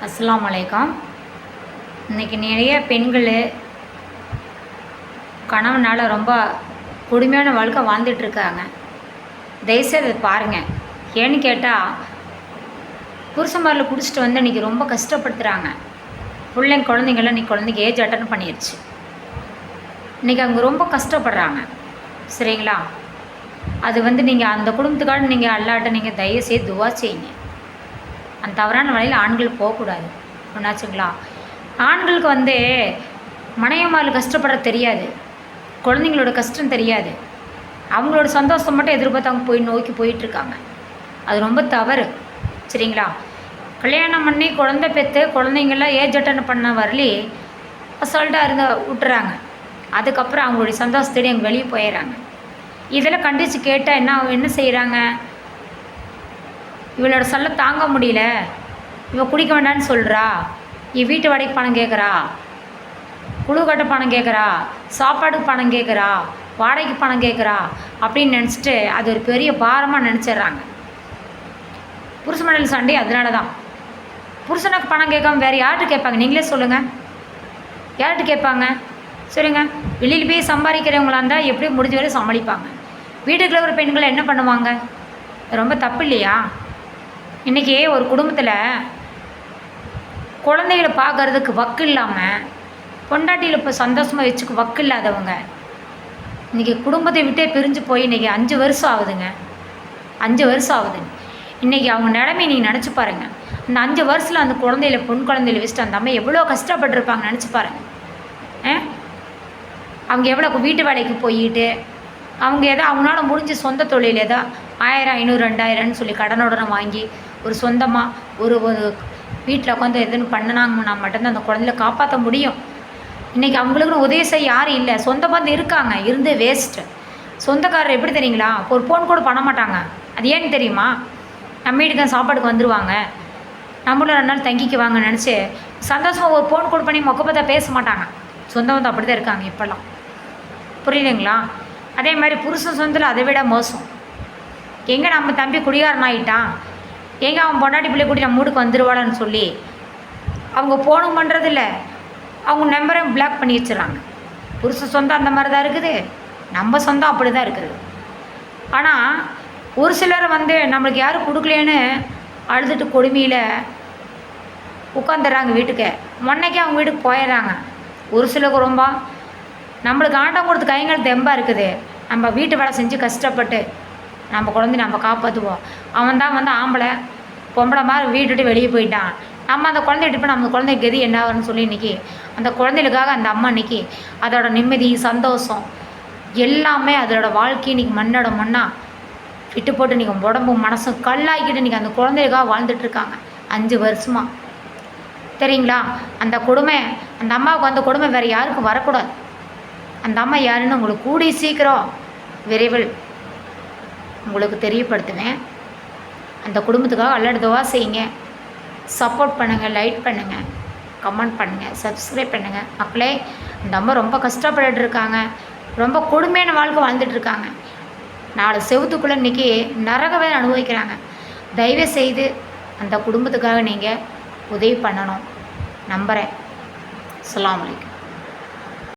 அஸ்ஸலாமு அலைக்கும். இன்றைக்கி நிறைய பெண்கள் கணவனால் ரொம்ப கொடுமையான வாழ்க்கை வாழ்ந்துட்டுருக்காங்க. தயவுசெய்து அதை பாருங்கள். ஏன்னு கேட்டால், புருஷன்மாரில் குடிச்சிட்டு வந்து இன்றைக்கி ரொம்ப கஷ்டப்படுத்துகிறாங்க. குழந்தைங்கள்லாம் இன்றைக்கி குழந்தைங்க ஏஜ் அட்டன் பண்ணிடுச்சு. இன்றைக்கி அவங்க ரொம்ப கஷ்டப்படுறாங்க. சரிங்களா? அது நீங்கள் அந்த குடும்பத்துக்காக நீங்கள் அல்லாட்ட நீங்கள் தயவுசெய்து துவா செய்யுங்க. அந்த தவறான வழியில் ஆண்கள் போகக்கூடாது. ஒன்றாச்சுங்களா? ஆண்களுக்கு மனைவிமார்கள் கஷ்டப்பட தெரியாது, குழந்தைங்களோட கஷ்டம் தெரியாது. அவங்களோட சந்தோஷம் மட்டும் எதிர்பார்த்து அவங்க நோக்கி போயிட்டுருக்காங்க. அது ரொம்ப தவறு. சரிங்களா? கல்யாணம் பண்ணி குழந்தை பெற்று குழந்தைங்கள்லாம் ஏஜ் அட்டன் பண்ண வரலி அசால்ட்டாக விட்டுறாங்க. அதுக்கப்புறம் அவங்களுடைய சந்தோஷத்தோடு அவங்க வெளியே போயிடுறாங்க. இதெல்லாம் கண்டித்து கேட்டால் என்ன செய்கிறாங்க? இவளோட சொல்ல தாங்க முடியல, இவள் குடிக்க வேண்டான்னு சொல்கிறா, இவள் வீட்டு வாடகைக்கு பணம் கேட்குறா, குழு கட்ட பணம் கேட்குறா, சாப்பாடுக்கு பணம் கேட்குறா, வாடகைக்கு பணம் கேட்குறா அப்படின்னு நினச்சிட்டு அது ஒரு பெரிய பாரமாக நினச்சிட்றாங்க. புருஷ மனையில் சண்டை அதனால தான். புருஷனுக்கு பணம் கேட்காம வேறு யார்கிட்ட கேட்பாங்க? நீங்களே சொல்லுங்கள். யார்கிட்ட கேட்பாங்க? சரிங்க. வெளியில் போய் சம்பாதிக்கிறவங்களா இருந்தால் எப்படி முடிஞ்ச வரை சமாளிப்பாங்க. வீட்டுக்குள்ள ஒரு பெண்களை என்ன பண்ணுவாங்க? ரொம்ப தப்பு இல்லையா? இன்றைக்கி ஒரு குடும்பத்தில் குழந்தைகளை பார்க்குறதுக்கு வக்கு இல்லாமல் பொண்டாட்டியில் இப்போ சந்தோஷமாக வச்சுக்க வக்கு இல்லாதவங்க இன்றைக்கி குடும்பத்தை விட்டே பிரிஞ்சு போய் இன்றைக்கி 5 வருஷம் ஆகுதுங்க. 5 வருஷம் ஆகுதுங்க. இன்றைக்கி அவங்க நிலைமை நீங்கள் நினச்சி பாருங்கள். அந்த 5 வருஷத்தில் அந்த குழந்தையில பொன் குழந்தையில வச்சுட்டு அந்த அம்மா எவ்வளோ கஷ்டப்பட்டுருப்பாங்க நினச்சி பாருங்கள். அவங்க எவ்வளோ வீட்டு வேலைக்கு போயிட்டு அவங்க அவங்களால முடிஞ்ச சொந்த தொழில் 1000, 500, 2000ன்னு சொல்லி கடனுடனே வாங்கி ஒரு சொந்தமாக ஒரு வீட்டில் உட்காந்து எதுன்னு பண்ணினாங்கன்னா மட்டும்தான் அந்த குழந்தைய காப்பாற்ற முடியும். இன்றைக்கி அவங்களுக்குன்னு உதவி செய்ய யாரும் இல்லை. சொந்த பந்தம் இருக்காங்க, இருந்து வேஸ்ட்டு. சொந்தக்காரர் எப்படி தெரியுங்களா? ஒரு ஃபோன் கூட பண்ண மாட்டாங்க. அது ஏன்னு தெரியுமா? நம்ம வீட்டுக்கு சாப்பாடுக்கு வந்துடுவாங்க, நம்மளும் 2 நாள் தங்கிக்குவாங்கன்னு நினச்சி சந்தோஷமாக ஒரு ஃபோன் கூட பண்ணி மொக்கப்பத்தா பேச மாட்டாங்க. சொந்த பந்தம் அப்படி தான் இருக்காங்க இப்போல்லாம். புரியுதுங்களா? அதே மாதிரி புருஷன் சொந்தத்தில் அதை விட மோசம். எங்கே நம்ம தம்பி குடிகாரன் ஆகிட்டான், எங்கே அவன் பொண்டாட்டி பிள்ளை கூட்டி நம்ம வீட்டுக்கு வந்துடுவாளான்னு சொல்லி அவங்க ஃபோனும் பண்ணுறதில்ல, அவங்க நம்பரை பிளாக் பண்ணி வச்சுறாங்க. புருஷன் சொந்தம் அந்த மாதிரி தான் இருக்குது, நம்ம சொந்தம் அப்படி தான் இருக்குது. ஆனால் ஒரு சிலர் நம்மளுக்கு யாரும் கொடுக்கலேன்னு அழுதுட்டு கொடுமையில் உட்காந்துடுறாங்க வீட்டுக்கு. முன்னைக்கே அவங்க வீட்டுக்கு போயிடுறாங்க. ஒரு சில குடும்பம் நம்மளுக்கு ஆட்டம் கொடுத்து கைங்கள் தெம்பாக இருக்குது, நம்ம வீட்டு வேலை செஞ்சு கஷ்டப்பட்டு நம்ம குழந்தை நம்ம காப்பாற்றுவோம். அவன் தான் ஆம்பளை பொம்பளை மாதிரி வீட்டுட்டு வெளியே போயிட்டான். நம்ம அந்த குழந்தை எடுப்போம். நம்ம குழந்தை கதி என்ன ஆகுன்னு சொல்லி இன்றைக்கி அந்த குழந்தைகளுக்காக அந்த அம்மா இன்றைக்கி அதோட நிம்மதி சந்தோஷம் எல்லாமே அதோட வாழ்க்கையை இன்றைக்கி மண்ணோட மண்ணாக விட்டு போட்டு இன்றைக்கி உடம்பும் மனசும் கல்லாக்கிட்டு இன்றைக்கி அந்த குழந்தைகளுக்காக வாழ்ந்துட்டுருக்காங்க 5 வருஷமாக. தெரியுங்களா? அந்த கொடுமை அந்த அம்மாவுக்கு அந்த கொடுமை வேறு யாருக்கும் வரக்கூடாது. அந்த அம்மா யாருன்னு உங்களுக்கு கூடி சீக்கிரம் விரைவில் உங்களுக்கு தெரியப்படுத்துவேன். அந்த குடும்பத்துக்காக அல்லாஹ்ட்ட துஆ செய்யுங்க. சப்போர்ட் பண்ணுங்கள், லைக் பண்ணுங்கள், கமெண்ட் பண்ணுங்கள், சப்ஸ்கிரைப் பண்ணுங்கள். மக்களே, அந்த அம்மா ரொம்ப கஷ்டப்பட்டுட்டு இருக்காங்க, ரொம்ப கொடுமையான வாழ்க்கை வாழ்ந்துட்டுருக்காங்க. 4 செவத்துக்குள்ளே இன்றைக்கி நரகவே அனுபவிக்கிறாங்க. தயவு செய்து அந்த குடும்பத்துக்காக நீங்கள் உதவி பண்ணணும் நம்புகிறேன். அஸ்ஸலாமு அலைக்கும்.